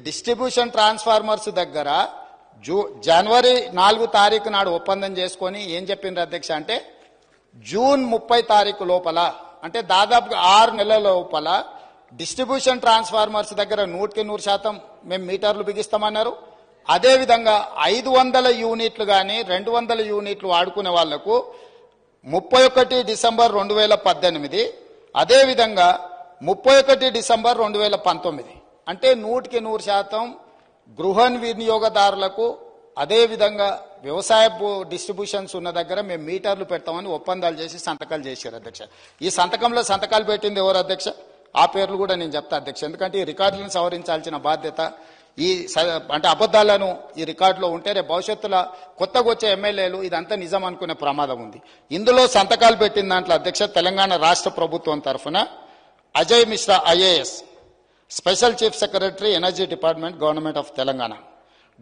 Distribution transformers దగ్గర జనవరి 4 తారీఖు నాడు ఒప్పందం చేసుకొని ఏం చెప్పిండ్రు అధ్యక్ష అంటే జూన్ 30 తారీఖు లోపల అంటే దాదాపుగా 6 నెలల లోపల డిస్ట్రిబ్యూషన్ ట్రాన్స్ఫార్మర్స్ దగ్గర 100% మేము మీటర్లు బిగిస్తామన్నారు. అదేవిధంగా 500 యూనిట్లు కానీ 200 యూనిట్లు వాడుకునే వాళ్లకు 31 డిసెంబర్ 2018 అదేవిధంగా 31 డిసెంబర్ 2019 అంటే 100% గృహ వినియోగదారులకు అదేవిధంగా వ్యవసాయ డిస్ట్రిబ్యూషన్స్ ఉన్న దగ్గర మేము మీటర్లు పెడతామని ఒప్పందాలు చేసి సంతకాలు చేశారు అధ్యక్ష. ఈ సంతకంలో సంతకాలు పెట్టింది ఎవరు అధ్యక్ష? ఆ పేర్లు కూడా నేను చెప్తా అధ్యక్ష, ఎందుకంటే ఈ రికార్డులను సవరించాల్సిన బాధ్యత అంటే అబద్ధాలను ఈ రికార్డులో ఉంటే రేపు భవిష్యత్తులో కొత్తగా వచ్చే ఎమ్మెల్యేలు ఇదంతా నిజం అనుకునే ప్రమాదం ఉంది. ఇందులో సంతకాలు పెట్టిన దాంట్లో అధ్యక్ష తెలంగాణ రాష్ట్ర ప్రభుత్వం తరఫున Ajay Mishra IAS, special chief secretary energy department government of Telangana,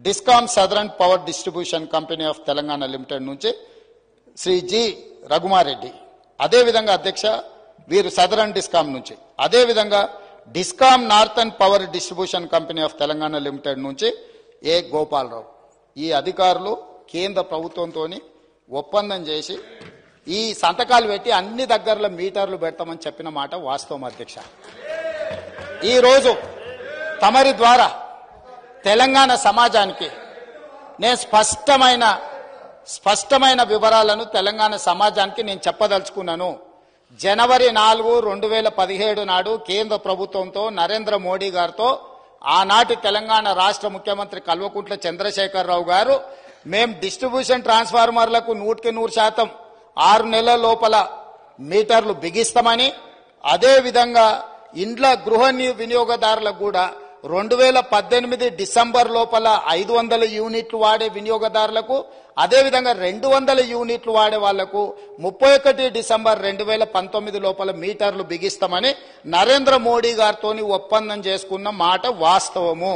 discom southern power distribution company of Telangana limited నుంచి శ్రీ జి రఘుమారెడ్డి, అదేవిధంగా అధ్యక్ష వీరు సదరన్ డిస్కామ్ నుంచి, అదేవిధంగా discom northern power distribution company of Telangana limited నుంచి ఏ గోపాలరావు. ఈ అధికారులు కేంద్ర ప్రభుత్వంతో ఒప్పందం చేసి ఈ సంతకాలు పెట్టి అన్ని దగ్గరలో మీటర్లు పెడతామని చెప్పిన మాట వాస్తవం అధ్యక్ష. ఈరోజు తమరి ద్వారా తెలంగాణ సమాజానికి నేను స్పష్టమైన వివరాలను తెలంగాణ సమాజానికి నేను చెప్పదలుచుకున్నాను. జనవరి 4, 2017 నాడు కేంద్ర ప్రభుత్వంతో నరేంద్ర మోడీ గారితో ఆనాటి తెలంగాణ రాష్ట్ర ముఖ్యమంత్రి కల్వకుంట్ల చంద్రశేఖరరావు గారు మేము డిస్ట్రిబ్యూషన్ ట్రాన్స్ఫార్మర్లకు 100% 6 నెలల లోపల మీటర్లు బిగిస్తామని, అదేవిధంగా ఇండ్ల గృహ వినియోగదారులకు కూడా 2018 డిసెంబర్ లోపల 500 యూనిట్లు వాడే వినియోగదారులకు, అదేవిధంగా 200 యూనిట్లు వాడే వాళ్లకు 31 డిసెంబర్ 2019 లోపల మీటర్లు బిగిస్తామని నరేంద్ర మోడీ గారితో ఒప్పందం చేసుకున్న మాట వాస్తవము.